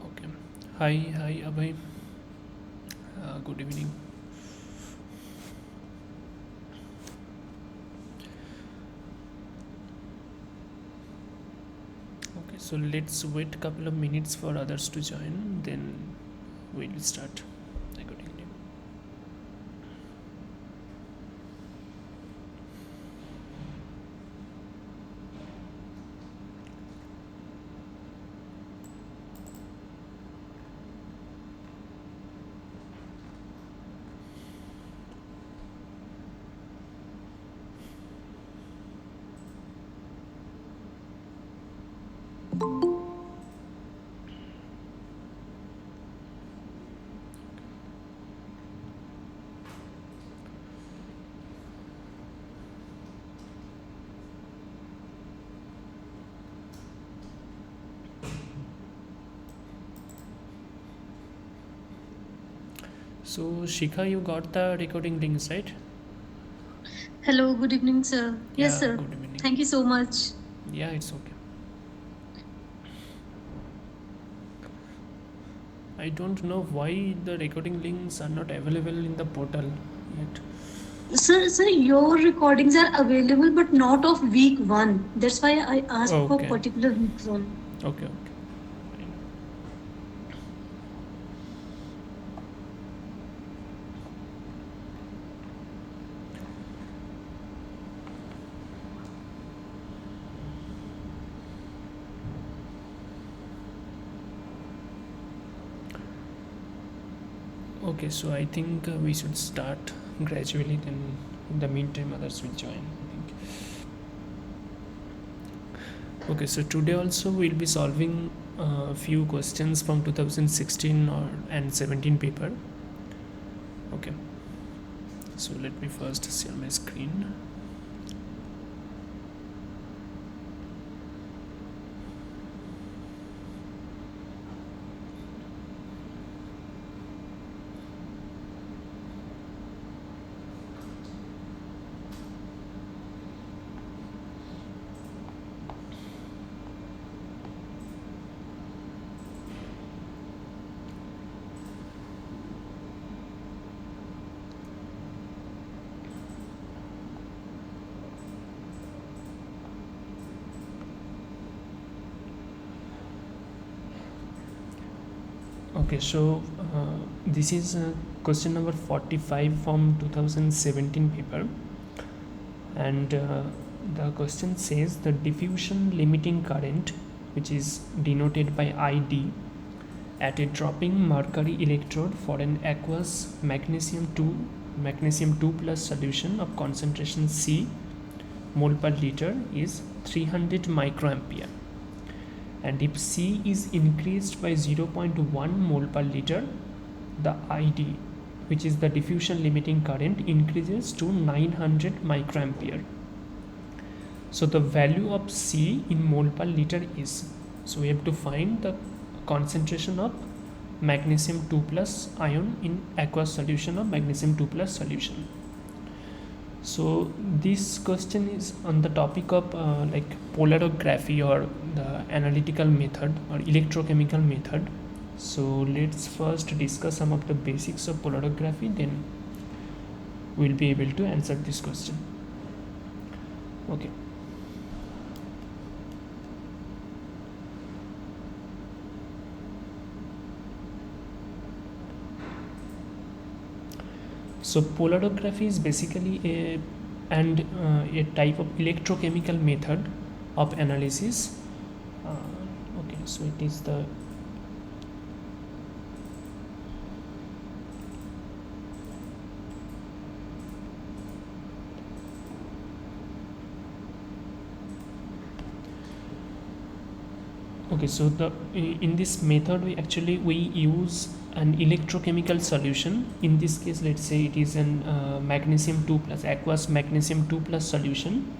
Okay. Hi, Abhay. Good evening. Okay, so let's wait a couple of minutes for others to join, then we'll start accordingly. So, Shikha, you got the recording links, right? Hello, good evening, sir. Yes, Yeah, sir. good evening. Thank you so much. Yeah, it's okay. I don't know why the recording links are not available in the portal yet. Sir, your recordings are available, but not of week one. That's why I asked for Okay, particular week one. okay. Fine. Okay, so I think we should start gradually, then in the meantime, others will join. I think. Okay, so today also we'll be solving a few questions from 2016 and 17 paper. Okay, so let me first share my screen. Okay, so this is question number 45 from 2017 paper, and the question says the diffusion limiting current, which is denoted by ID, at a dropping mercury electrode for an aqueous magnesium 2 plus solution of concentration C mole per liter is 300 microampere, and if C is increased by 0.1 mole per liter, the ID, which is the diffusion limiting current, increases to 900 microampere. So the value of C in mole per liter is, so we have to find the concentration of magnesium 2 plus ion in aqueous solution of magnesium 2 plus solution. So this question is on the topic of like polarography or the analytical method or electrochemical method. So let's first discuss some of the basics of polarography, then we'll be able to answer this question. Okay. So polarography is basically a type of electrochemical method of analysis. Okay, so it is the okay, so the in this method we use an electrochemical solution. In this case, let's say it is an magnesium 2 plus aqueous magnesium 2 plus solution.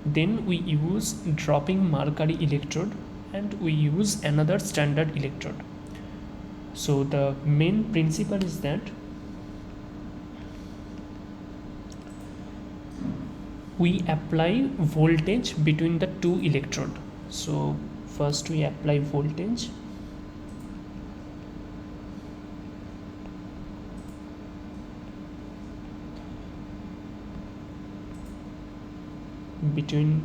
Then we use dropping mercury electrode and we use another standard electrode. So the main principle is that we apply voltage between the two electrode. So first we apply voltage between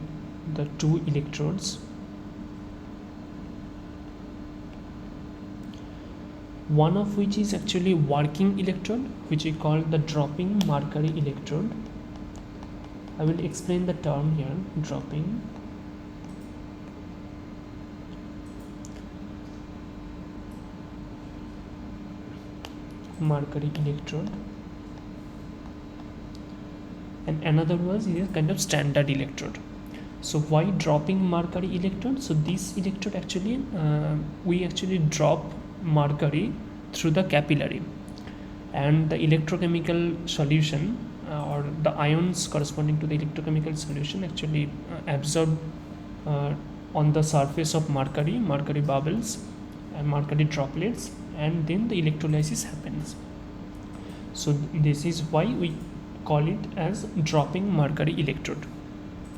the two electrodes. One of which is actually working electrode, which we call the dropping mercury electrode. I will explain the term here, dropping mercury electrode, and another was is a kind of standard electrode. So why dropping mercury electrode? So this electrode actually we actually drop mercury through the capillary, and the electrochemical solution or the ions corresponding to the electrochemical solution actually absorb on the surface of mercury bubbles and mercury droplets, and then the electrolysis happens. So this is why we call it as dropping mercury electrode.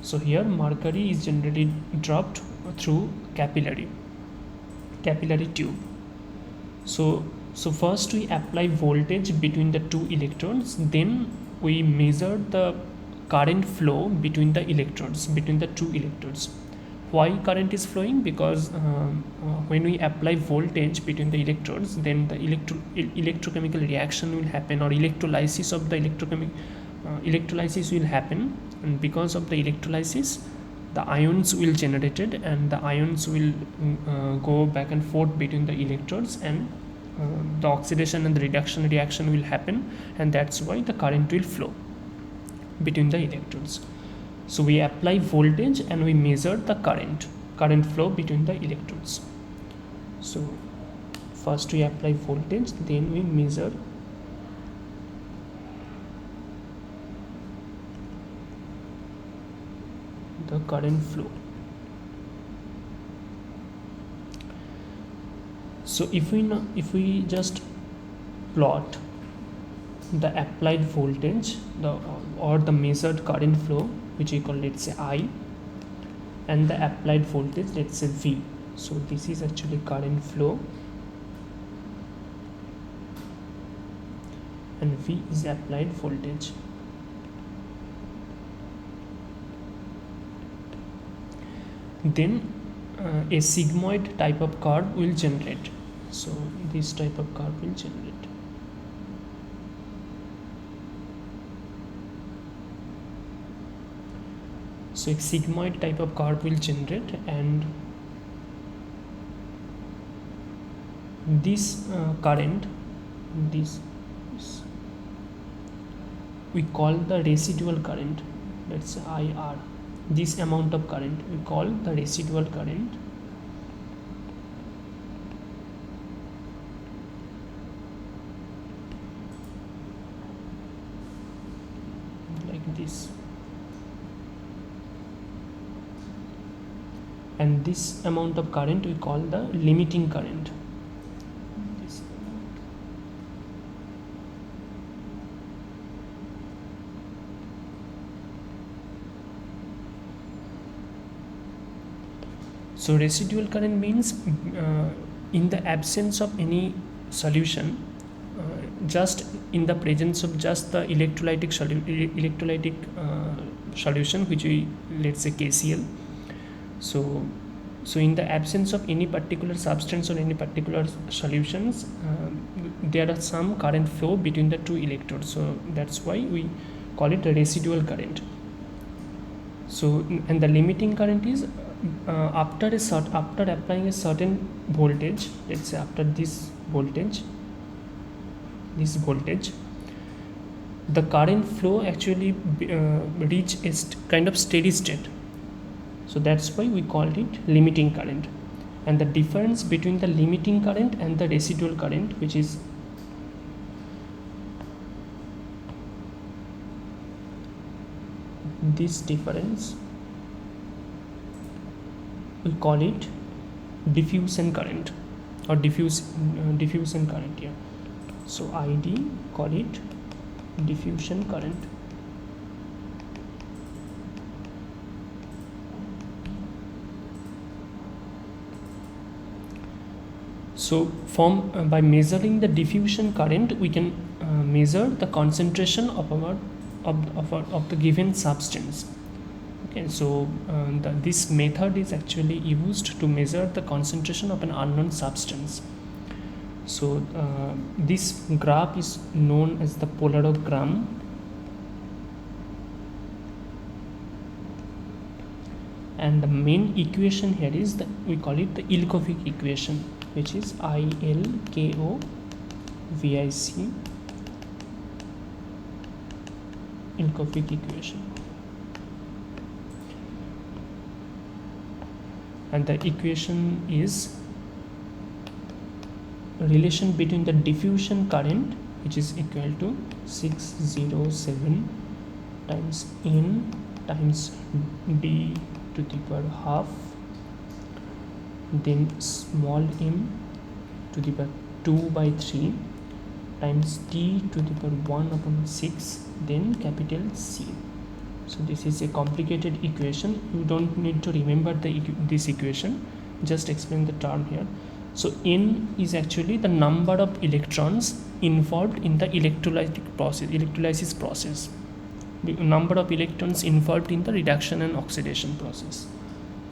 So here mercury is generally dropped through capillary tube. So first we apply voltage between the two electrodes, then we measure the current flow between the electrodes, between the two electrodes. Why current is flowing? Because when we apply voltage between the electrodes, then the electrochemical reaction will happen, or electrolysis of the electrolysis will happen, and because of the electrolysis the ions will generated, and the ions will go back and forth between the electrodes, and the oxidation and the reduction reaction will happen, and that's why the current will flow between the electrodes. So we apply voltage and we measure the current flow between the electrodes. So first we apply voltage, then we measure the current flow. So if we just plot the applied voltage or the measured current flow, which we call, let's say, I, and the applied voltage, let's say, V. So this is actually current flow, and V is applied voltage. Then a sigmoid type of curve will generate. So this type of curve will generate. So a sigmoid type of curve will generate, and this current, this we call the residual current. Let's say IR. This amount of current we call the residual current. Like this. and this amount of current we call the limiting current. So residual current means in the absence of any solution, just in the presence of just the electrolytic solution, which we, let's say, KCl. So in the absence of any particular substance or any particular solutions, there are some current flow between the two electrodes. So that's why we call it a residual current. So, and the limiting current is after applying a certain voltage, let's say after this voltage, the current flow actually reach a kind of steady state. So that's why we called it limiting current. And the difference between the limiting current and the residual current, which is this difference, we call it diffusion current or diffusion current here. So ID, call it diffusion current. So from by measuring the diffusion current, we can measure the concentration of the given substance. Okay, so this method is actually used to measure the concentration of an unknown substance. So this graph is known as the polarogram. And the main equation here is we call it the Ilkovic equation, which is ILKOVIC, Ilkovic equation. And the equation is relation between the diffusion current, which is equal to 607 times N times D to the power half, then small m to the power 2 by 3 times T to the power 1 upon 6, then capital C. So this is a complicated equation. You don't need to remember this equation, just explain the term here. So N is actually the number of electrons involved in the electrolysis process, the number of electrons involved in the reduction and oxidation process.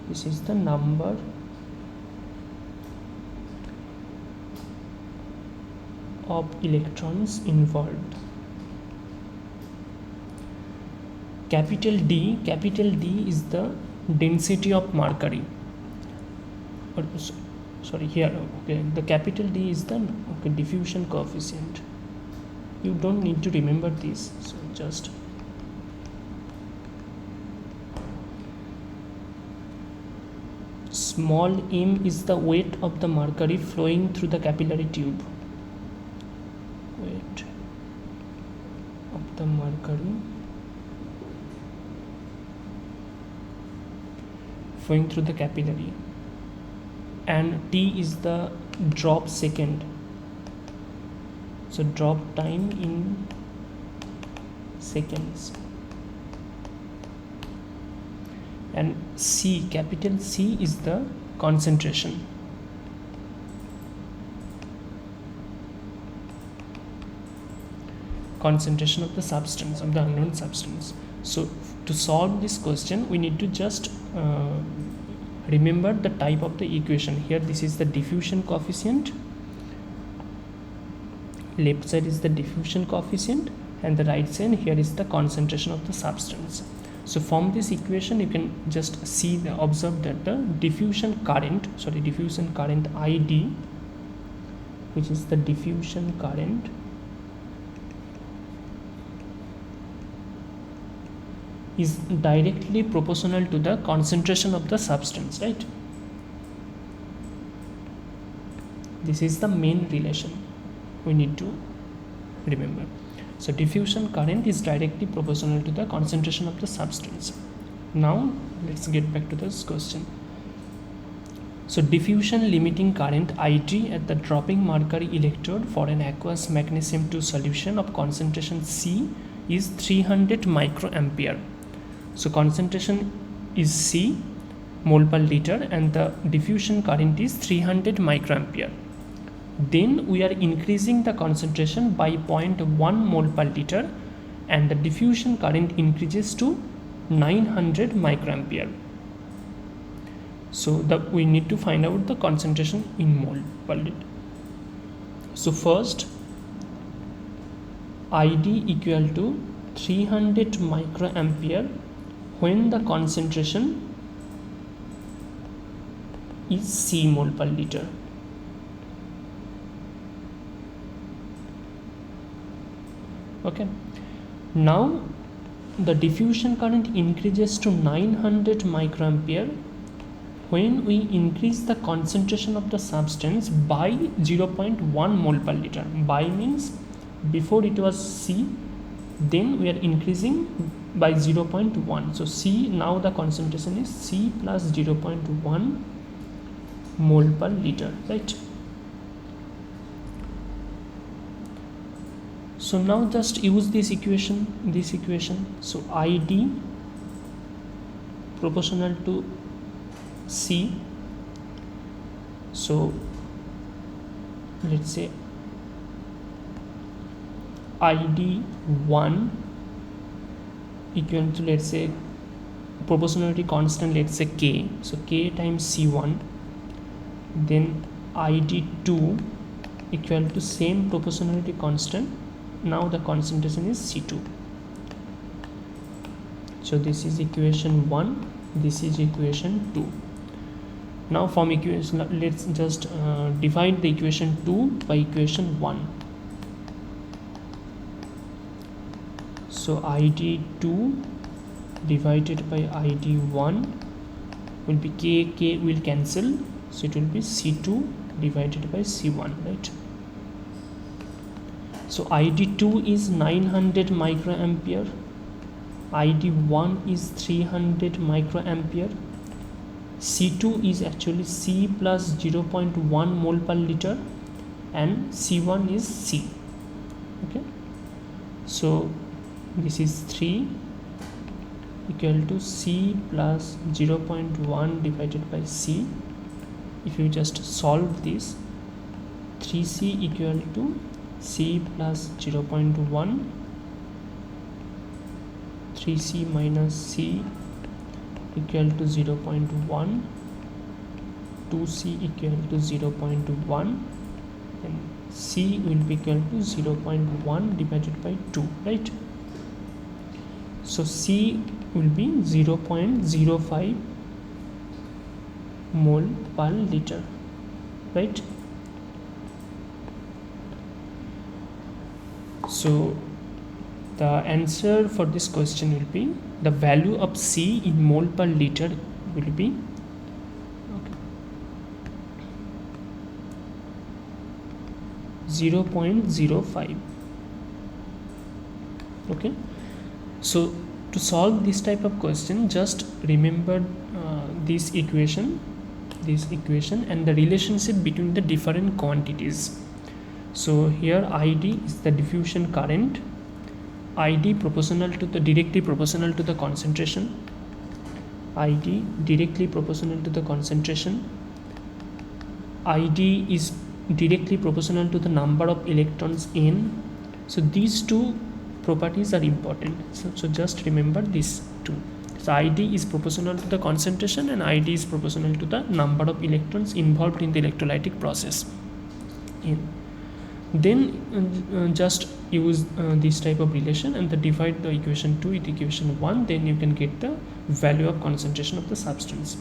This is the number of electrons involved. Capital D is the density of mercury. Sorry, here, okay, the capital D is the diffusion coefficient. You don't need to remember this, so just small m is the weight of the mercury flowing through the capillary tube. Weight of the mercury flowing through the capillary, and T is the drop second, so drop time in seconds. And C, capital C is the concentration. Concentration of the substance, of the unknown substance. So to solve this question, we need to just remember the type of the equation. Here this is the diffusion coefficient, left side is the diffusion coefficient, and the right side here is the concentration of the substance. So from this equation you can just observe that the diffusion current ID, which is the diffusion current, is directly proportional to the concentration of the substance, right? This is the main relation we need to remember. So diffusion current is directly proportional to the concentration of the substance. Now let's get back to this question. So diffusion limiting current IG at the dropping mercury electrode for an aqueous magnesium 2 solution of concentration C is 300 microampere. So concentration is C mole per liter and the diffusion current is 300 microampere. Then we are increasing the concentration by 0.1 mole per liter and the diffusion current increases to 900 microampere. So we need to find out the concentration in mole per liter. So first ID equal to 300 microampere when the concentration is C mole per liter. Okay, now the diffusion current increases to 900 microampere when we increase the concentration of the substance by 0.1 mole per liter. By means before it was C, then we are increasing by 0.1. So C, now the concentration is C plus 0.1 mole per liter, right? So now just use this equation. So ID proportional to C. So let's say ID1 equal to, let's say, proportionality constant, let's say K. So K times C1. Then ID2 equal to same proportionality constant. Now the concentration is C2. So this is equation 1, this is equation 2. Now from equation, let's just divide the equation 2 by equation 1. So ID2 divided by ID1 will be K will cancel, so it will be C2 divided by C1, right? So ID2 is 900 microampere, ID1 is 300 microampere, C2 is actually C plus 0.1 mole per liter and C1 is C. Okay, so this is 3 equal to C plus 0.1 divided by C. If you just solve this, 3C equal to C plus 0.1, 3C minus C equal to 0.1, 2C equal to 0.1, and C will be equal to 0.1 divided by 2, right? So C will be 0.05 mole per liter, right? So the answer for this question will be, the value of C in mole per liter will be 0.05. Okay, so to solve this type of question, just remember this equation and the relationship between the different quantities. So here ID is the diffusion current, ID proportional to the directly proportional to the concentration, ID directly proportional to the concentration, ID is directly proportional to the number of electrons N. So these two properties are important, so just remember these two. So ID is proportional to the concentration and ID is proportional to the number of electrons involved in the electrolytic process. Then just use this type of relation and divide the equation 2 with equation 1, then you can get the value of concentration of the substance.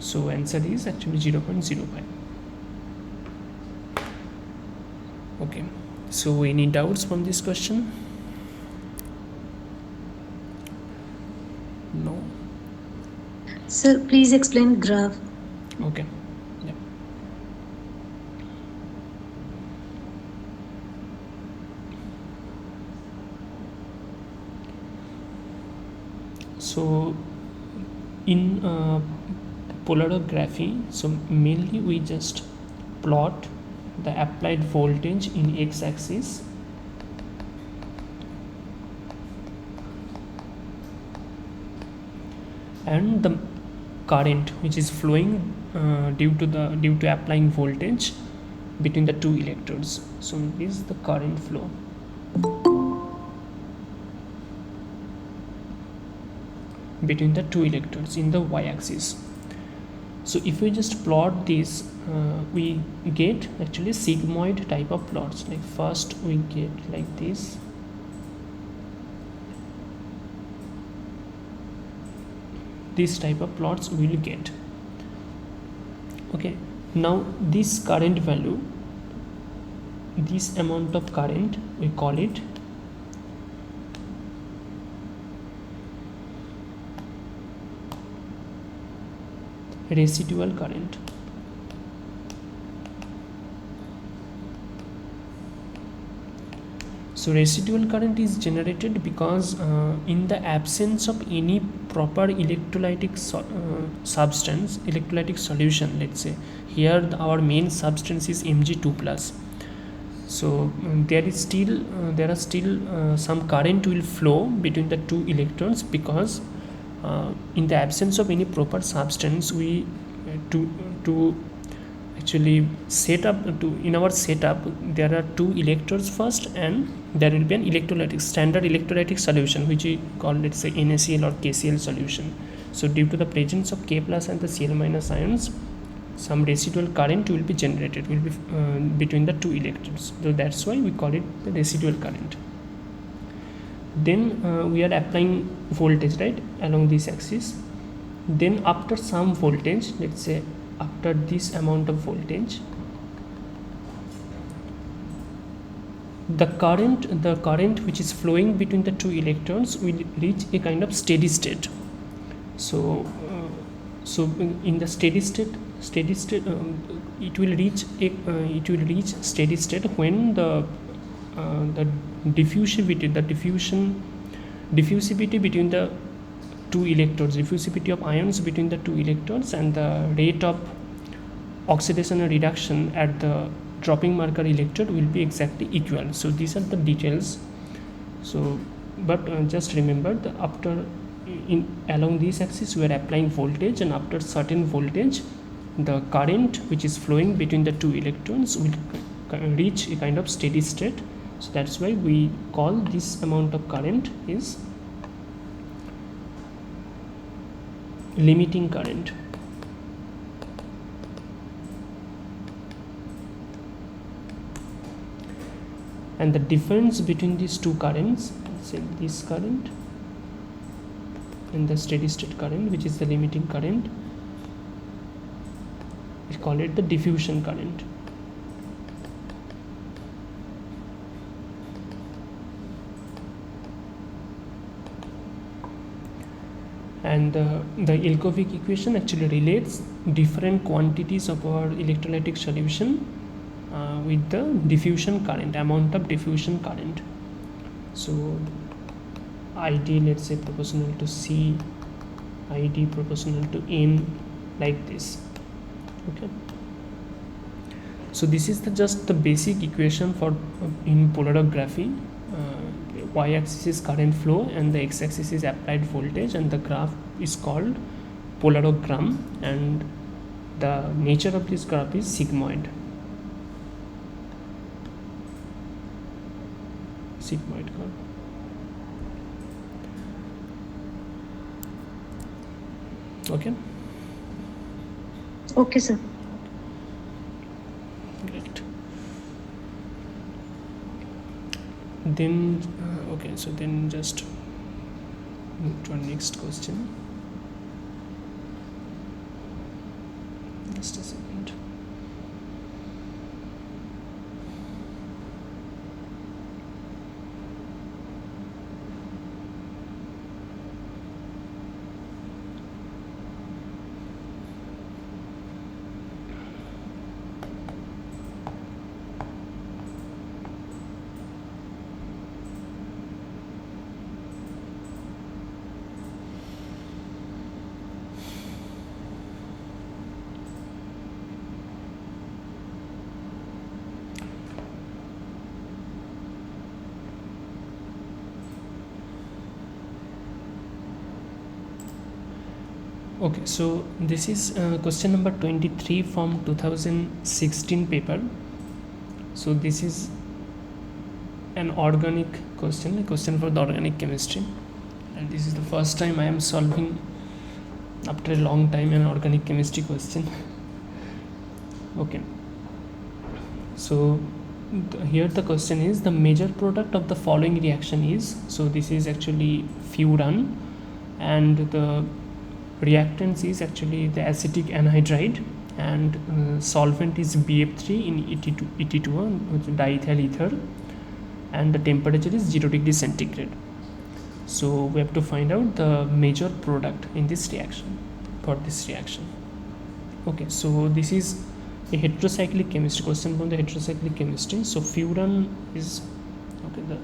So answer is actually 0.05. Okay, so any doubts from this question? No. Sir, please explain graph. Okay. Yeah. So in polarography, so mainly we just plot the applied voltage in x-axis and the current which is flowing due to applying voltage between the two electrodes. So this is the current flow. Between the two electrodes in the y-axis. So if we just plot this, we get actually sigmoid type of plots. Like first we get like this, this type of plots we will get. Okay, now this current value, this amount of current, we call it residual current. So residual current is generated because in the absence of any proper electrolytic substance, electrolytic solution, let's say here our main substance is Mg2 plus. So there are still some current will flow between the two electrons because in the absence of any proper substance, we to actually set up in our setup there are two electrodes first, and there will be an electrolytic standard electrolytic solution which we call, let's say, NaCl or KCl solution. So due to the presence of K plus and the Cl minus ions, some residual current will be generated, will be between the two electrodes. So that's why we call it the residual current. Then we are applying voltage, right, along this axis. Then after some voltage, let's say after this amount of voltage, the current which is flowing between the two electrons will reach a kind of steady state. So in the steady state it will reach steady state when the diffusivity between the two electrodes, diffusivity of ions between the two electrodes, and the rate of oxidation and reduction at the dropping marker electrode will be exactly equal. So these are the details. So but just remember that along this axis we are applying voltage, and after certain voltage the current which is flowing between the two electrons will reach a kind of steady state. So that's why we call this amount of current is limiting current. And the difference between these two currents, say this current and the steady state current, which is the limiting current, we call it the diffusion current. And the Ilkovic equation actually relates different quantities of our electrolytic solution with the diffusion current, amount of diffusion current. So ID, let's say, proportional to C, ID proportional to N, like this. Okay, so this is just the basic equation for in polarography. Y-axis is current flow and the x-axis is applied voltage, and the graph is called polarogram, and the nature of this graph is sigmoid. Sigmoid curve. Okay. Okay, sir. Great. Then okay, so then just move to our next question. Just a second. Okay, so this is question number 23 from 2016 paper. So this is an organic question, a question for the organic chemistry, and this is the first time I am solving after a long time an organic chemistry question. Okay, so here the question is, the major product of the following reaction is, so this is actually furan, and the reactants is actually the acetic anhydride, and solvent is BF3 in ET2, which is diethyl ether, and the temperature is 0 degree centigrade. So we have to find out the major product in this reaction, for this reaction. Okay, so this is a heterocyclic chemistry question from the heterocyclic chemistry. So furan is, okay, the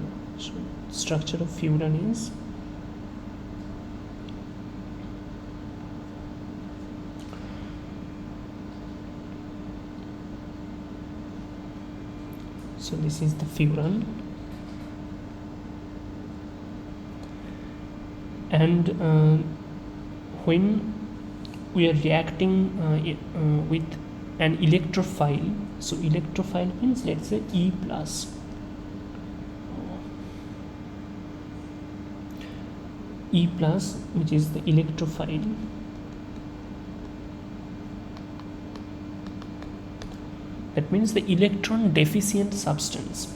structure of furan is, so this is the furan, and when we are reacting with an electrophile, so electrophile means, let's say, E plus, which is the electrophile, that means the electron deficient substance.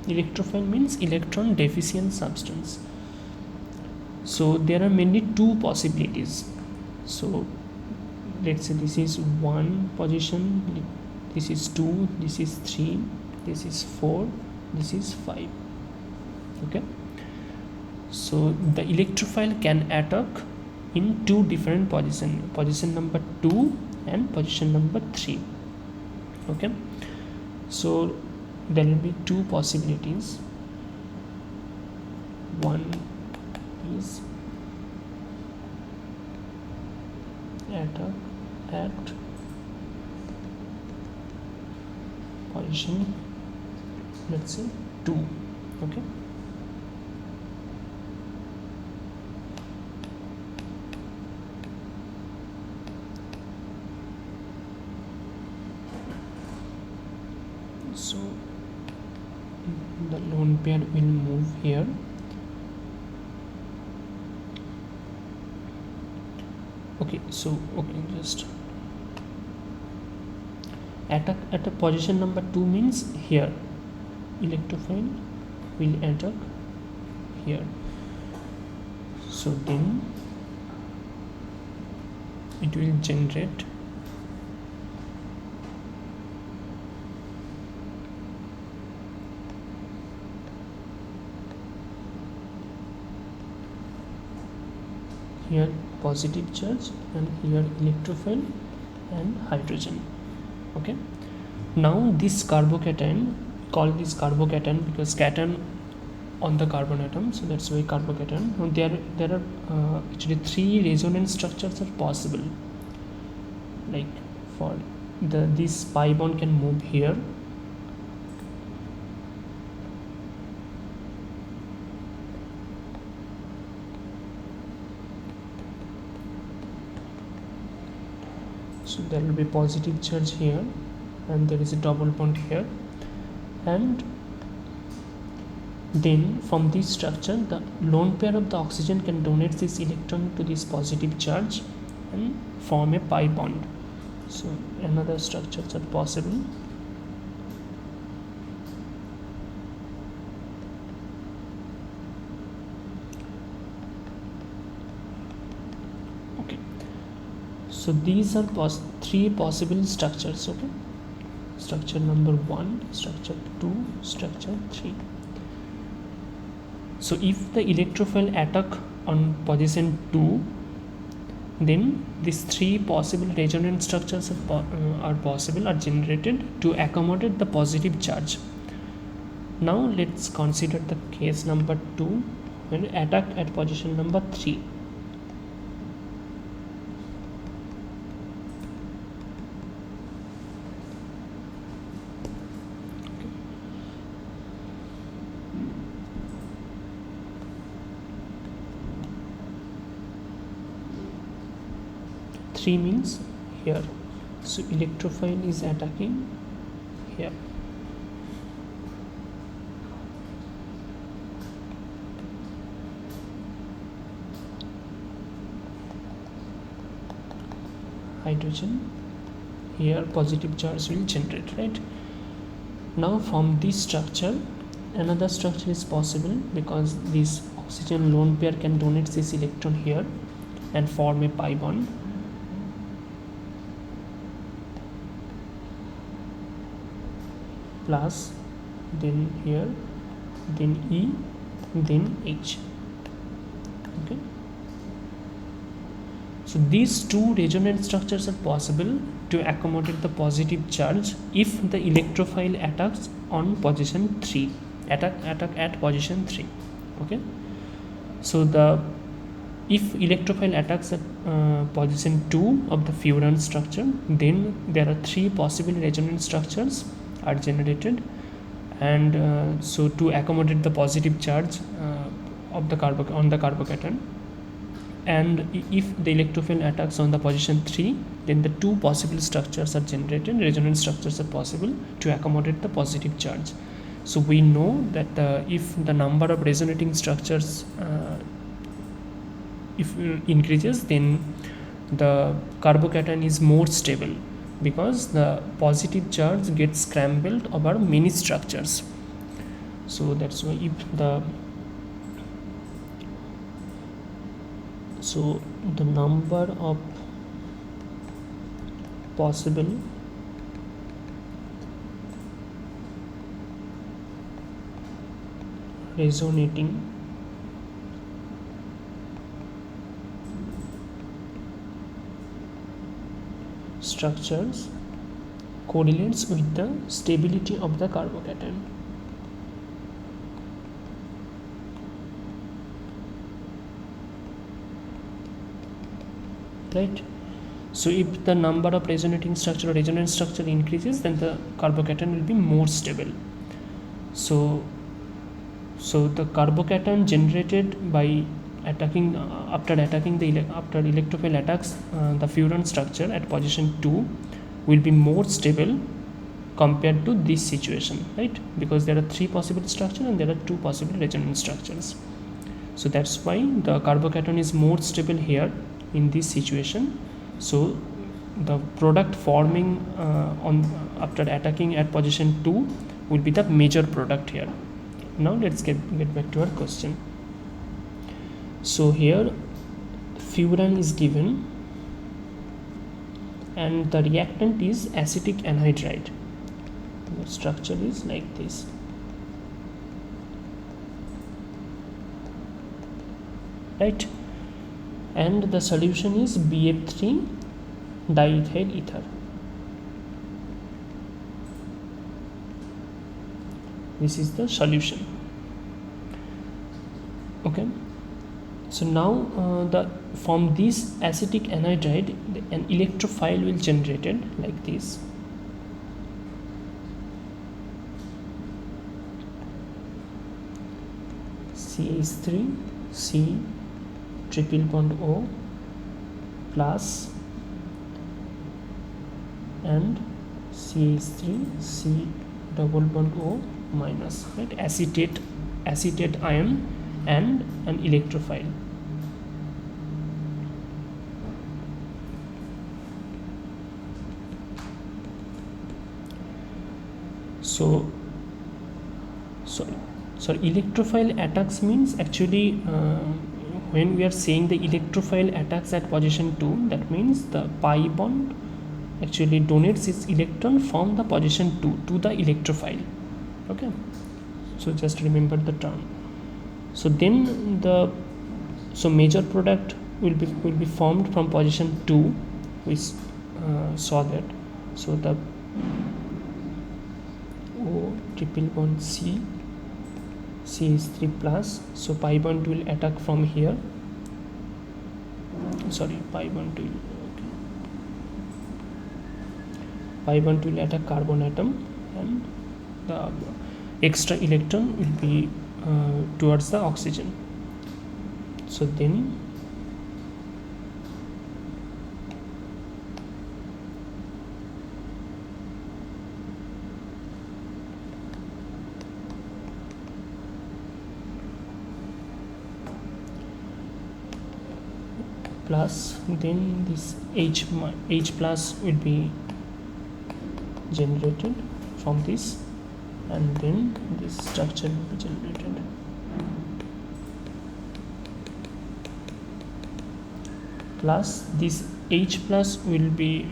Electrophile means electron deficient substance. So there are mainly two possibilities. So let's say this is 1 position, this is 2, this is 3, this is 4, this is 5. Okay, so the electrophile can attack in two different positions, position number 2 and position number 3. Okay, so there will be two possibilities. One is attack at position, let's say, 2. Okay, so the lone pair will move here. Okay, so just attack at a position number 2 means here electrophile will attack here, so then it will generate here positive charge, and here electrophile and hydrogen. Okay, now this carbocation, call this carbocation because cation on the carbon atom, so that's why carbocation. Now there are actually 3 resonance structures are possible. Like for this pi bond can move here, so there will be positive charge here, and there is a double bond here, and then from this structure the lone pair of the oxygen can donate this electron to this positive charge and form a pi bond. So another structures are possible. Okay, so these are 3 possible structures. Okay, structure number 1, structure 2, structure 3. So if the electrophile attack on position 2, then these 3 possible resonance structures are generated to accommodate the positive charge. Now let's consider the case number 2, when attack at position number 3. 3 means here. So electrophile is attacking here. Hydrogen, here positive charge will generate, right? Now from this structure another structure is possible, because this oxygen lone pair can donate this electron here and form a pi bond. Plus, then here, then E, then H. Okay. So these two resonance structures are possible to accommodate the positive charge if the electrophile attacks on position 3, attack at position 3. Okay. So if electrophile attacks at position 2 of the furan structure, then there are 3 possible resonance structures are generated, and so to accommodate the positive charge of the carbocation. And if the electrophile attacks on the position 3, then the 2 possible structures are generated, resonance structures are possible to accommodate the positive charge. So we know that if the number of resonating structures increases, then the carbocation is more stable, because the positive charge gets scrambled over many structures. So that's why if the number of possible resonating structures correlates with the stability of the carbocation. Right. So if the number of resonating structure or resonance structure increases, then the carbocation will be more stable. So the carbocation generated by attacking after electrophile attacks the furan structure at position 2 will be more stable compared to this situation, right? Because there are 3 possible structures and there are 2 possible resonance structures. So that's why the carbocation is more stable here in this situation. So the product forming after attacking at position 2 will be the major product here. Now let's get back to our question. So here furan is given and the reactant is acetic anhydride. The structure is like this. Right, and the solution is BF3 diethyl ether. This is the solution. Okay, so now from this acetic anhydride an electrophile will generated like this. CH3 C triple bond O plus and CH3 C double bond O minus, right? Acetate ion and an electrophile. So electrophile attacks means actually when we are saying the electrophile attacks at position 2, that means the pi bond actually donates its electron from the position 2 to the electrophile. Okay, so just remember the term. So then the major product will be formed from position 2. We saw that. So the O triple bond C is 3 plus, so pi bond will attack from here. Pi bond will attack carbon atom, and the extra electron will be towards the oxygen. So then plus then this H plus will be generated from this, and then this structure will be generated. Plus this H plus will be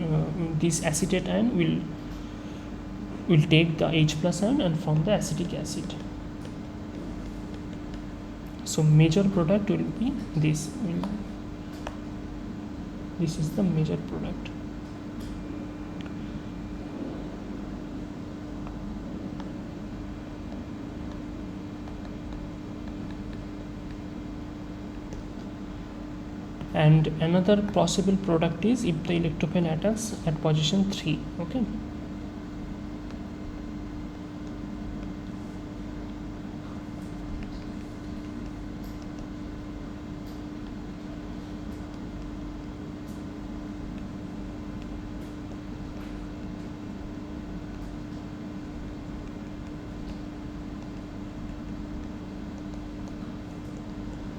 this acetate ion will take the H plus ion and form the acetic acid. So major product will be this. This is the major product. And another possible product is if the electrophile attacks at position 3. Okay.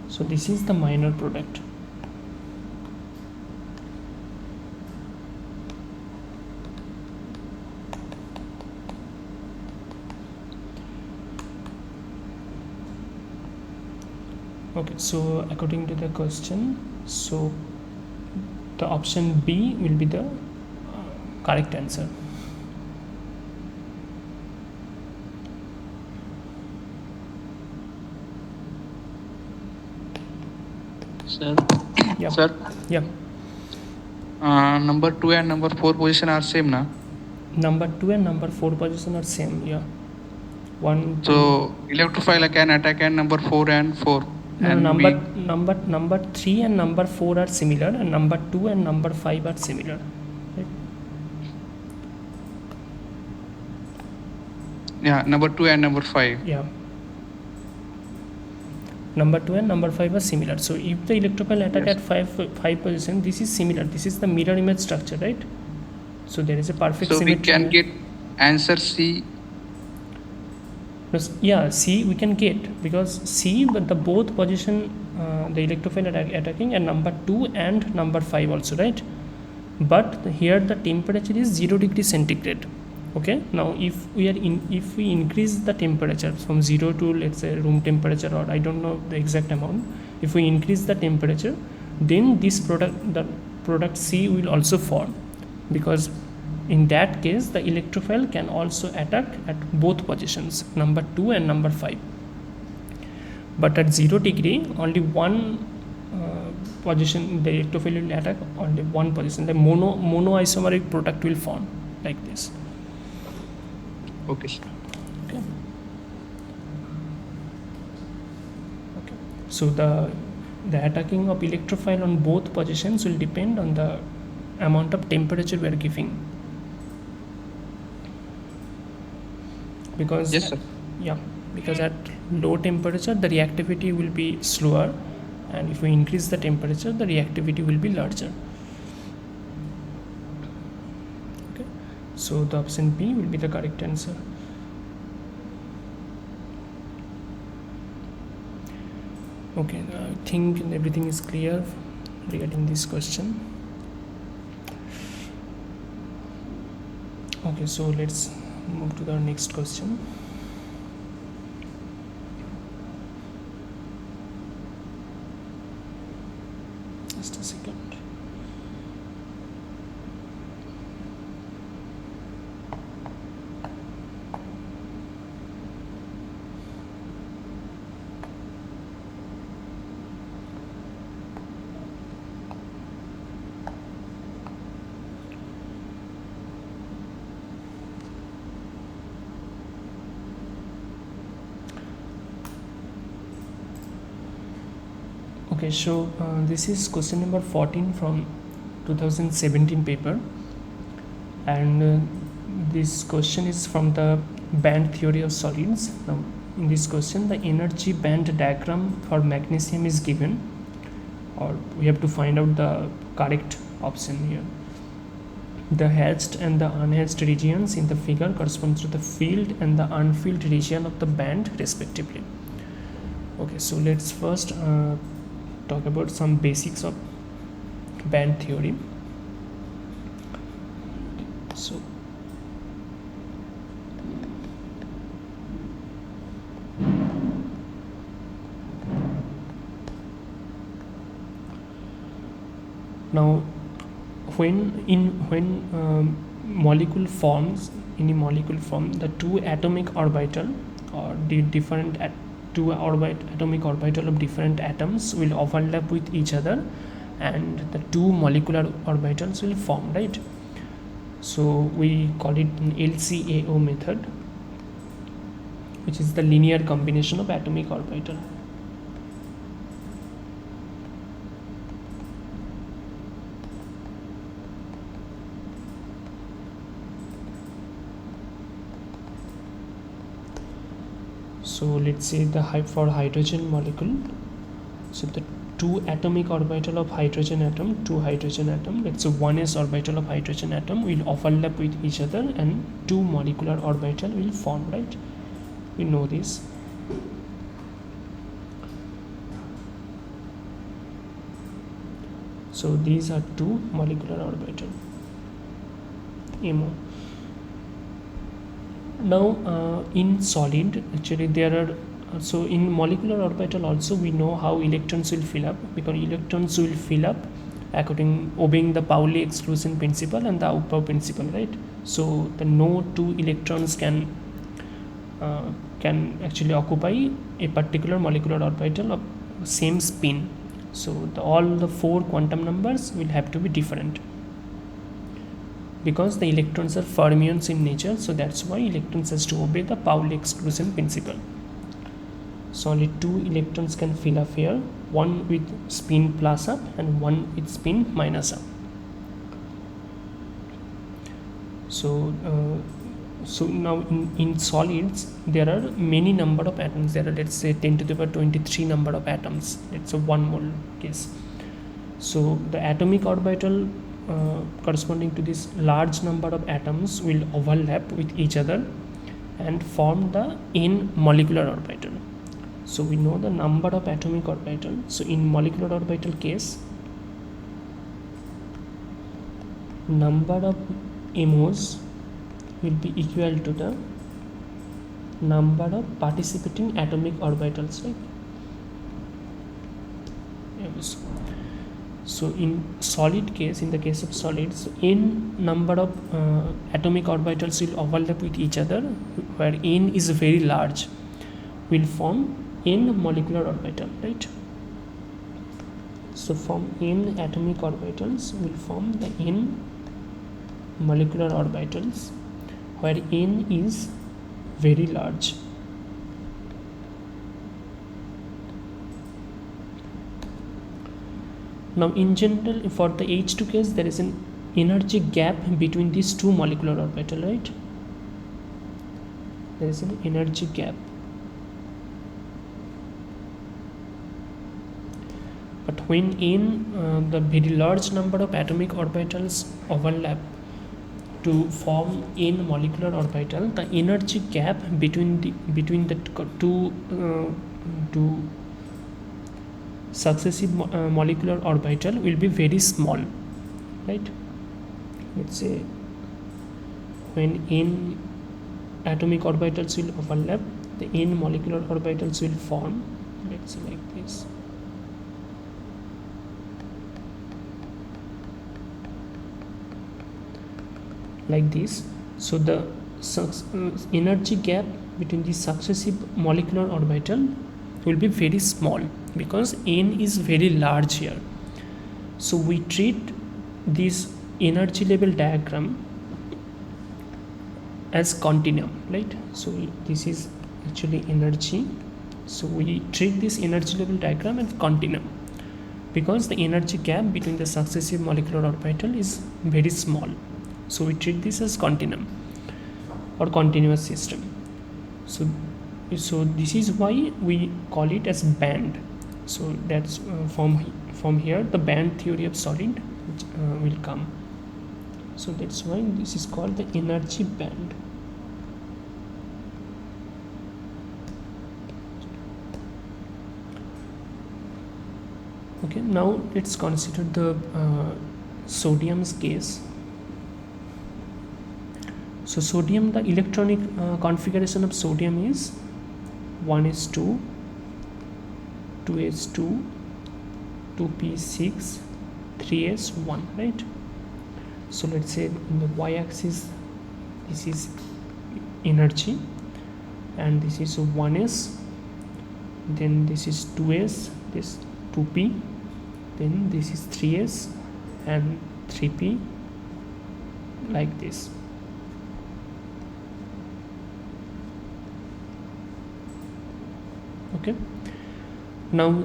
So this is the minor product. Okay, so according to the question, so the option B will be the correct answer. Sir. Yeah. Sir. Yeah. Number 2 and number 4 position are same, na? Number 2 and number 4 position are same. Yeah. One. So electrophile can attack at number 4 and 4. No, and number 3 and number 4 are similar, and number 2 and number 5 are similar. Right? Yeah, number 2 and number 5. Yeah. Number 2 and number 5 are similar. So if the electrophile attack Yes. at 5 position, this is similar. This is the mirror image structure, right? So there is a perfect So we symmetry. can get answer C. Yeah, C we can get, because C, but the both position the electrophile attacking and number 2 and number 5 also, right? But here the temperature is 0 degree centigrade. Okay, now if we increase the temperature from 0 to, let's say, room temperature, or I don't know the exact amount, if we increase the temperature, then this the product C will also form, because in that case the electrophile can also attack at both positions, number 2 and number 5. But at 0 degree, only one position the electrophile will attack, only one position. The monoisomeric product will form like this. Okay, sir. Okay. So the attacking of electrophile on both positions will depend on the amount of temperature we are giving. Because Yes, sir. Yeah, because at low temperature the reactivity will be slower, and if we increase the temperature the reactivity will be larger. Okay, so the option B will be the correct answer. Okay, I think everything is clear regarding this question. Okay, so let's move to the next question. Just a second. Okay, so this is question number 14 from 2017 paper, and this question is from the band theory of solids. Now in this question the energy band diagram for magnesium is given, or we have to find out the correct option here. The hatched and the unhatched regions in the figure correspond to the filled and the unfilled region of the band respectively. Okay, so let's first talk about some basics of band theory. So now when molecule forms, in a molecule form, the two atomic orbital or the different atomic orbital of different atoms will overlap with each other and the two molecular orbitals will form, right? So we call it an LCAO method, which is the linear combination of atomic orbital. So let's say for hydrogen molecule, so the two atomic orbital of hydrogen atom, let's say 1s orbital of hydrogen atom will overlap with each other and two molecular orbital will form, right? We know this. So these are two molecular orbital, MO. Now in solid, actually there are, so in molecular orbital also we know how electrons will fill up, because electrons will fill up obeying the Pauli exclusion principle and the Aufbau principle, right? So the no two electrons can actually occupy a particular molecular orbital of same spin. So all the four quantum numbers will have to be different, because the electrons are fermions in nature, so that's why electrons has to obey the Pauli exclusion principle. So only two electrons can fill up here, one with spin plus up and one with spin minus up. So now in solids there are many number of atoms. There are, let's say, 10 to the power 23 number of atoms. It's a 1 mole case. So the atomic orbital corresponding to this large number of atoms will overlap with each other and form the n molecular orbital. So we know the number of atomic orbital. So in molecular orbital case, number of MOs will be equal to the number of participating atomic orbitals, right? Yes. So in solid case, in the case of solids, n number of atomic orbitals will overlap with each other, where n is very large, will form n molecular orbital, right? So from n atomic orbitals will form the n molecular orbitals, where n is very large. Now in general, for the H2 case, there is an energy gap between these two molecular orbital, right? There is an energy gap. But when in the very large number of atomic orbitals overlap to form n molecular orbital, the energy gap between the two successive molecular orbital will be very small, right? Let's say when n atomic orbitals will overlap, the n molecular orbitals will form, let's say like this. Like this. So the energy gap between the successive molecular orbital will be very small, because n is very large here. So we treat this energy level diagram as continuum, right? So this is actually energy. So we treat this energy level diagram as continuum, because the energy gap between the successive molecular orbital is very small. So we treat this as continuum or continuous system. So this is why we call it as band. So that's from here the band theory of solid will come. So that's why this is called the energy band. Okay, now let's consider the sodium's case. So sodium, the electronic configuration of sodium is 1s2, 2s2, 2p6, 3s1, right? So let's say in the y-axis this is energy, and this is 1s, then this is 2s, this 2p, then this is 3s and 3p, like this. Okay, now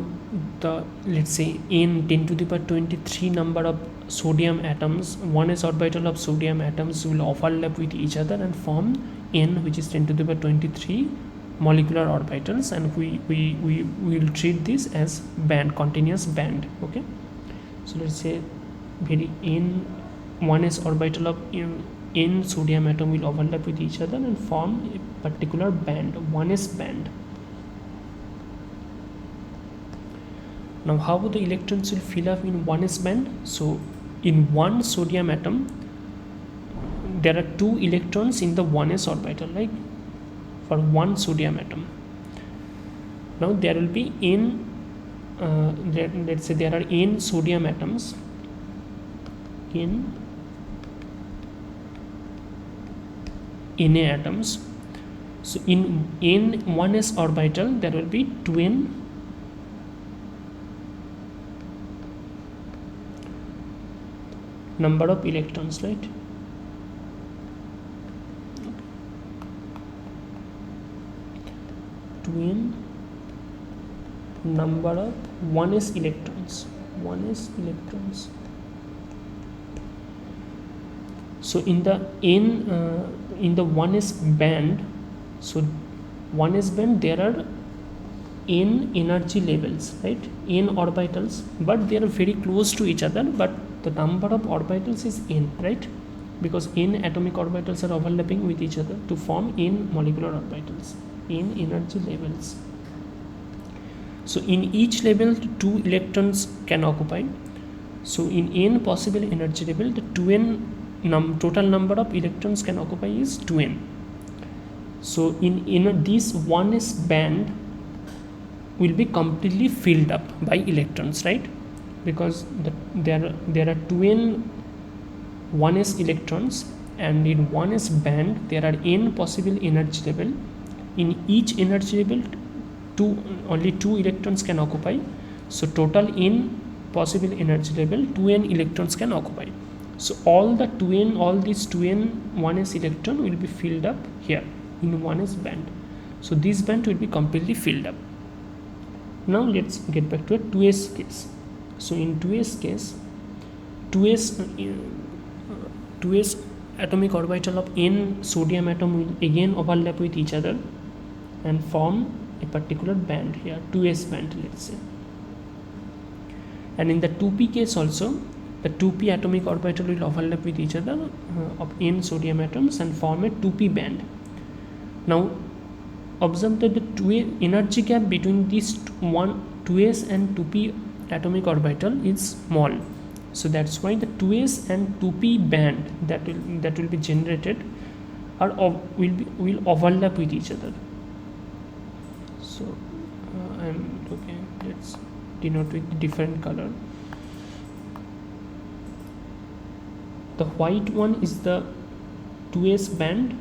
the, let's say, in 10 to the power 23 number of sodium atoms, 1s orbital of sodium atoms will overlap with each other and form n, which is 10 to the power 23 molecular orbitals, and we will treat this as band, continuous band. Okay, so let's say very n 1s orbital of n sodium atom will overlap with each other and form a particular band, 1s band. Now how the electrons will fill up in 1s band? So in one sodium atom there are 2 electrons in the 1s orbital, like for one sodium atom. Now there will be n let's say there are n sodium atoms, n Na atoms. So in n 1s orbital there will be 2n number of electrons, right? Twin number of 1s electrons, 1s electrons. So in the n in the 1s band, so 1s band there are n energy levels, right? N orbitals, but they are very close to each other, but the number of orbitals is n, right? Because n atomic orbitals are overlapping with each other to form n molecular orbitals, n energy levels. So in each level 2 electrons can occupy. So in n possible energy level, the 2n total number of electrons can occupy is 2n. So in this 1s band will be completely filled up by electrons, right? Because there are 2n 1s electrons, and in 1s band there are n possible energy level. In each energy level only 2 electrons can occupy. So total n possible energy level 2n electrons can occupy. So all these 2n 1s electron will be filled up here in 1s band. So this band will be completely filled up. Now let's get back to a 2s case. So in 2s case, 2s atomic orbital of n sodium atom will again overlap with each other and form a particular band here, 2s band, let's say. And in the 2p case also, the 2p atomic orbital will overlap with each other of n sodium atoms and form a 2p band. Now observe that the energy gap between these 2s and 2p atomic orbital is small. So that's why the 2s and 2p band that will be generated will overlap with each other. So let's denote with different color. The white one is the 2s band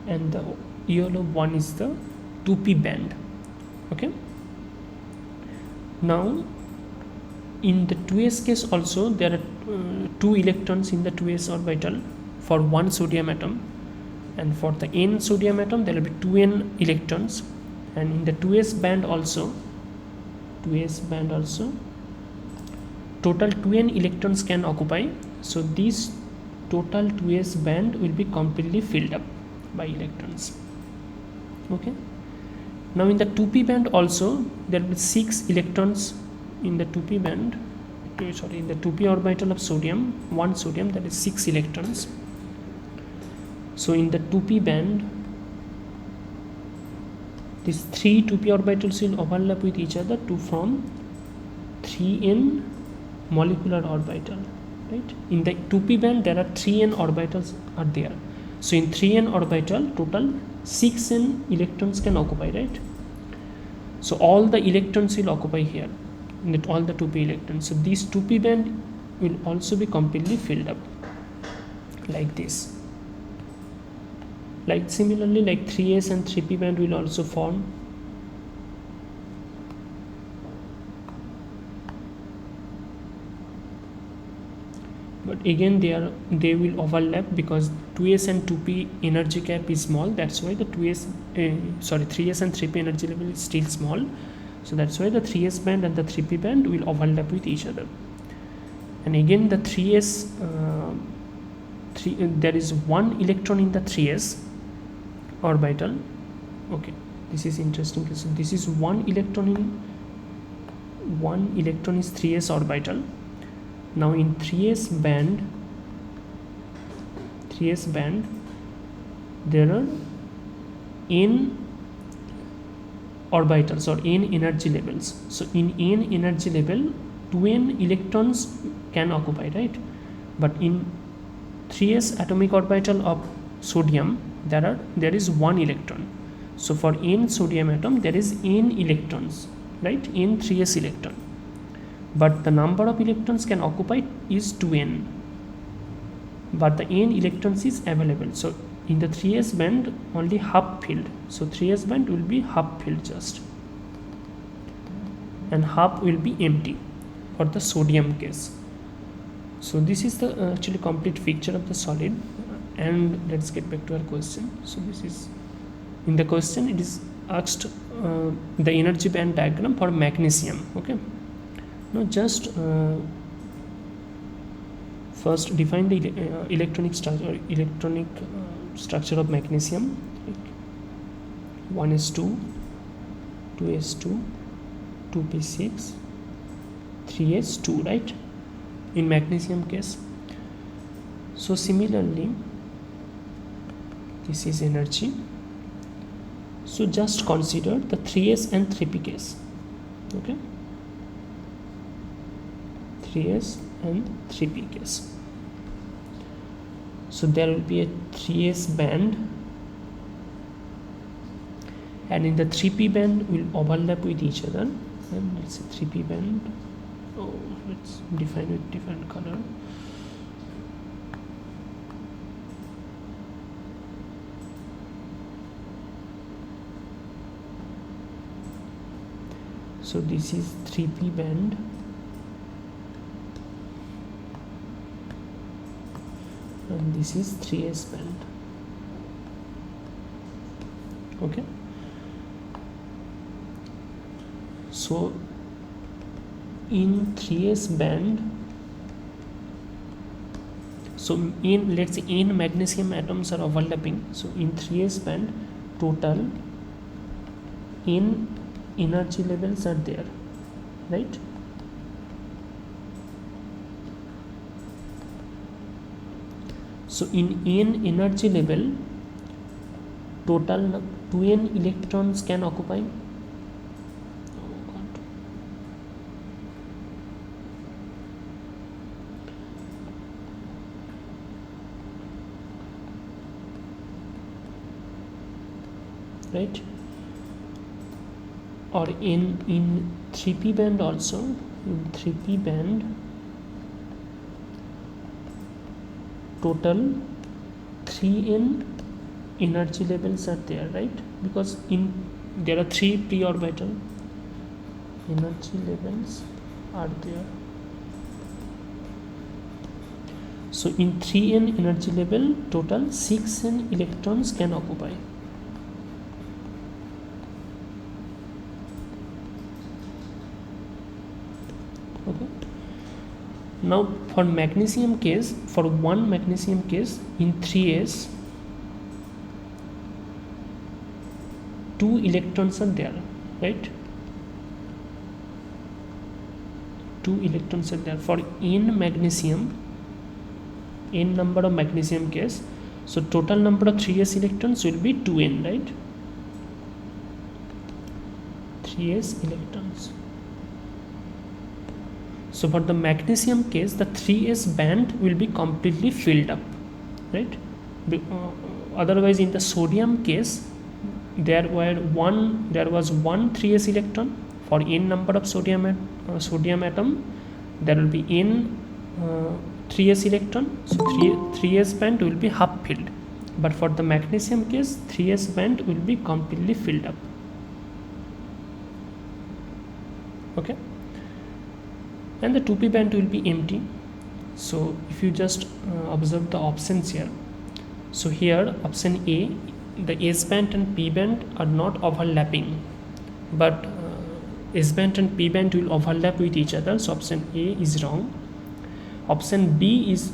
and the yellow one is the 2p band. Okay, now in the 2s case also there are 2 electrons in the 2s orbital for one sodium atom, and for the n sodium atom there will be 2n electrons, and in the 2s band also total 2n electrons can occupy. So this total 2s band will be completely filled up by electrons. Okay, now in the 2p band also there will be 6 electrons in the 2p band, in the 2p orbital of sodium, one sodium, that is 6 electrons. So in the 2p band these 3 2p orbitals will overlap with each other to form 3n molecular orbital, right? In the 2p band there are 3n orbitals are there. So in 3n orbital total 6n electrons can occupy, right? So all the electrons will occupy here, all the 2p electrons. So this 2p band will also be completely filled up like this. Like similarly, like 3s and 3p band will also form. But again they will overlap because 2s and 2p energy gap is small. That's why the 3s and 3p energy level is still small. So that's why the 3s band and the 3p band will overlap with each other. And again the 3s there is one electron in the 3s orbital. Okay, this is interesting. So this is one electron is 3s orbital. Now in 3s band there are n orbitals or n energy levels. So in n energy level 2n electrons can occupy, right? But in 3s atomic orbital of sodium there is one electron. So for n sodium atom there is n electrons, right? N 3s electron, but the number of electrons can occupy is 2n, but the n electrons is available. So in the 3s band only half filled. So 3s band will be half filled just, and half will be empty for the sodium case. So this is the actually complete picture of the solid. And let's get back to our question. So this is in the question, it is asked the energy band diagram for magnesium. Okay, now just first define the electronic structure of magnesium. 1s2, 2s2, 2p6, 3s2, right? In magnesium case. So similarly, this is energy. So just consider the 3s and 3p case. Okay, 3s and 3p case. So there will be a 3s band, and in the 3p band will overlap with each other. And let's say 3p band, let's define with different color. So this is 3p band, and this is 3s band. Okay, so in 3s band, so in let's say n magnesium atoms are overlapping. So in 3s band total n energy levels are there, right? So in n energy level total 2n electrons can occupy. Right? Or in 3p band also, in 3p band total 3n energy levels are there, right? Because there are 3 p orbital, energy levels are there. So in 3n energy level total 6n electrons can occupy. Okay. Now for magnesium case, for one magnesium case in 3s 2 electrons are there, right? 2 electrons are there for n magnesium, n number of magnesium case. So total number of 3s electrons will be 2n, right? 3s electrons. So for the magnesium case, the 3s band will be completely filled up, right? Otherwise in the sodium case, there was one 3s electron for n number of sodium atom. There will be n 3s electron, so 3s band will be half filled. But for the magnesium case, 3s band will be completely filled up. Okay, and the 2p band will be empty. So if you just observe the options here, so here option A, the S band and P band are not overlapping, but S band and P band will overlap with each other, so option A is wrong. Option B is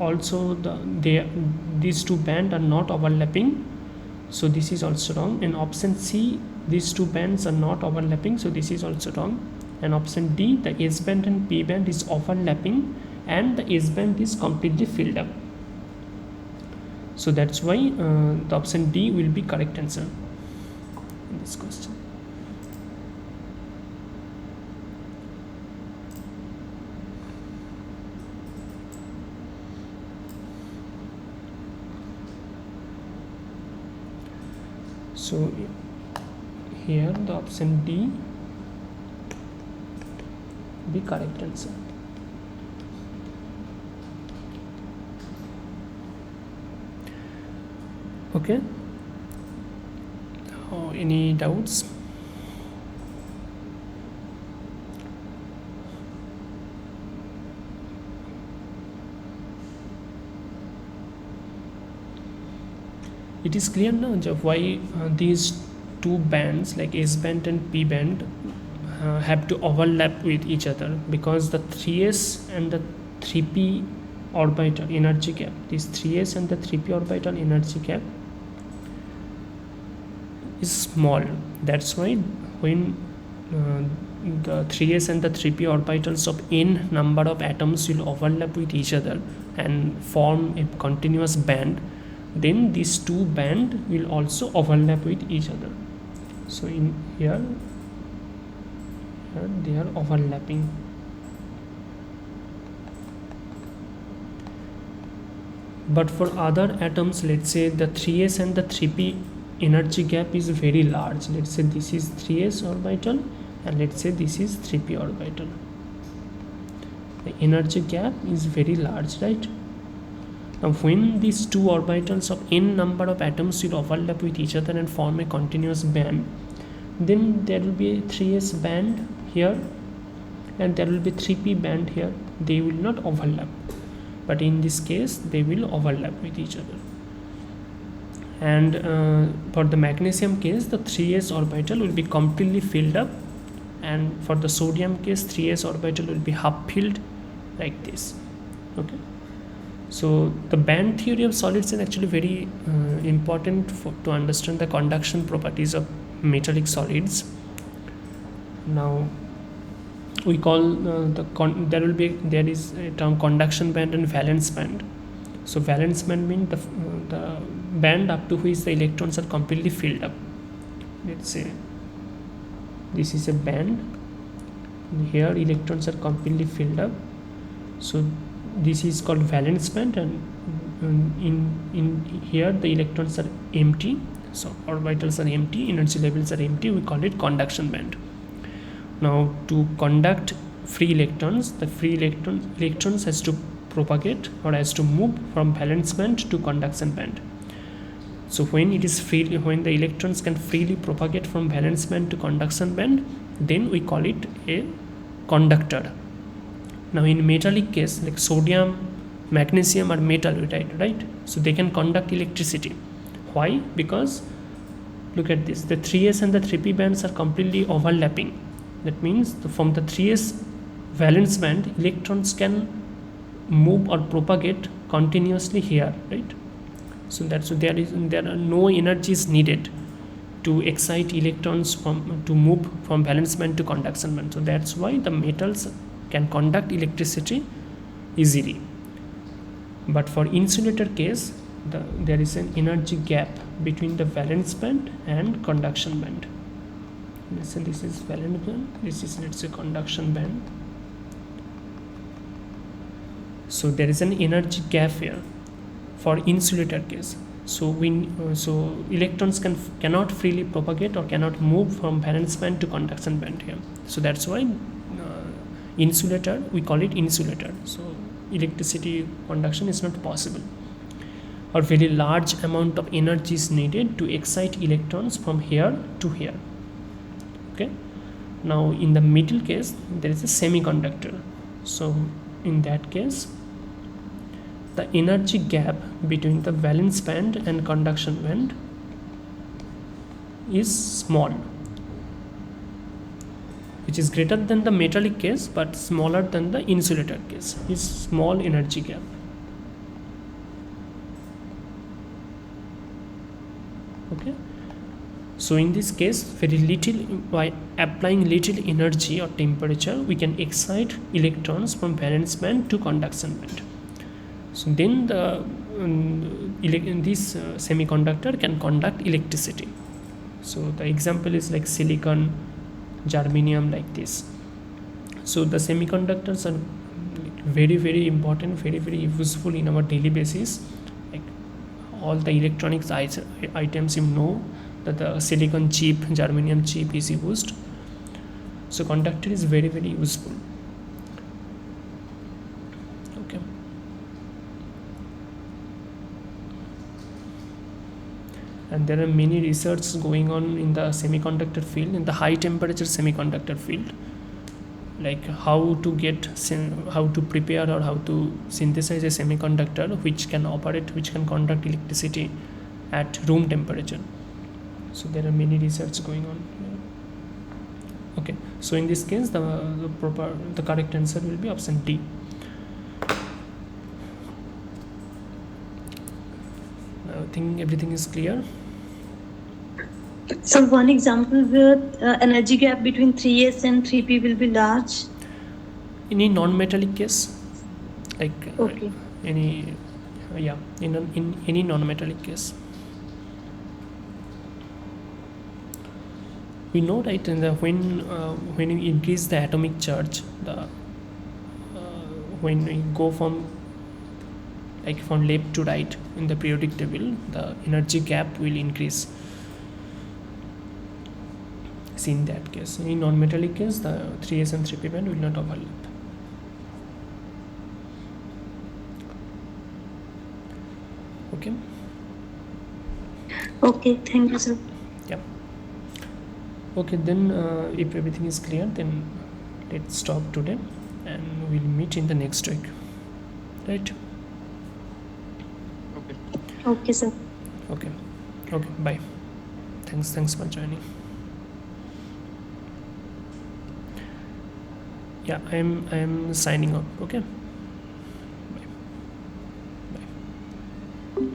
also these two bands are not overlapping, so this is also wrong. And option C, these two bands are not overlapping, so this is also wrong. And option D, the S band and P band is overlapping and the S band is completely filled up. So that's why the option D will be correct answer in this question. So here the option D be correct answer. Okay, any doubts? It is clear now why these two bands like S band and P band have to overlap with each other, because the 3s and the 3p orbital energy gap, this 3s and the 3p orbital energy gap is small. That's why when the 3s and the 3p orbitals of n number of atoms will overlap with each other and form a continuous band, then these two bands will also overlap with each other. So in here they are overlapping. But for other atoms, let's say the 3s and the 3p energy gap is very large. Let's say this is 3s orbital and let's say this is 3p orbital. The energy gap is very large, right? Now when these two orbitals of n number of atoms will overlap with each other and form a continuous band, then there will be a 3s band here and there will be 3p band here. They will not overlap, but in this case they will overlap with each other. And for the magnesium case, the 3s orbital will be completely filled up, and for the sodium case, 3s orbital will be half filled like this. Okay, so the band theory of solids is actually very important to understand the conduction properties of metallic solids. Now we call there is a term conduction band and valence band. So valence band means the band up to which the electrons are completely filled up. Let's say this is a band, here electrons are completely filled up, so this is called valence band, and in here the electrons are empty, so orbitals are empty, energy levels are empty, we call it conduction band. Now to conduct free electrons, the free electrons has to propagate or has to move from valence band to conduction band. So when it is free, when the electrons can freely propagate from valence band to conduction band, then we call it a conductor. Now in metallic case, like sodium, magnesium are metal, right? So they can conduct electricity. Why? Because look at this, the 3s and the 3p bands are completely overlapping. That means from the 3s valence band, electrons can move or propagate continuously here, right? So there are no energies needed to excite electrons to move from valence band to conduction band. So that's why the metals can conduct electricity easily. But for insulator case, there is an energy gap between the valence band and conduction band. Let's say this is valence band, this is, let's say, conduction band. So there is an energy gap here for insulator case. So electrons cannot freely propagate or cannot move from valence band to conduction band here. So that's why insulator, we call it insulator. So electricity conduction is not possible, or very large amount of energy is needed to excite electrons from here to here. Okay, now in the middle case there is a semiconductor. So in that case the energy gap between the valence band and conduction band is small, which is greater than the metallic case but smaller than the insulator case. Is small energy gap. Okay, so in this case very little, by applying little energy or temperature, we can excite electrons from valence band to conduction band. So then this semiconductor can conduct electricity. So the example is like silicon, germanium, like this. So the semiconductors are very, very important, very, very useful in our daily basis. Like all the electronics items, you know that the silicon chip, germanium chip is used. So conductor is very, very useful. Okay. And there are many research going on in the semiconductor field, in the high temperature semiconductor field, like how to prepare or how to synthesize a semiconductor which can operate, which can conduct electricity at room temperature. So there are many research going on here. Okay, so in this case the correct answer will be option D. I think everything is clear. So one example where energy gap between 3s and 3p will be large. Any non-metallic case, like Okay. in any non-metallic case, we know, right, in the when you increase the atomic charge, when we go from left to right in the periodic table, the energy gap will increase. See, in that case, in non-metallic case, the 3s and 3p band will not overlap. Okay. Okay, thank you, sir. Yeah. Okay, then if everything is clear, then let's stop today and we'll meet in the next week. Right? Okay. Okay, sir. Okay. Okay, bye. Thanks for joining. Yeah, I am signing off. Okay. Bye. Bye.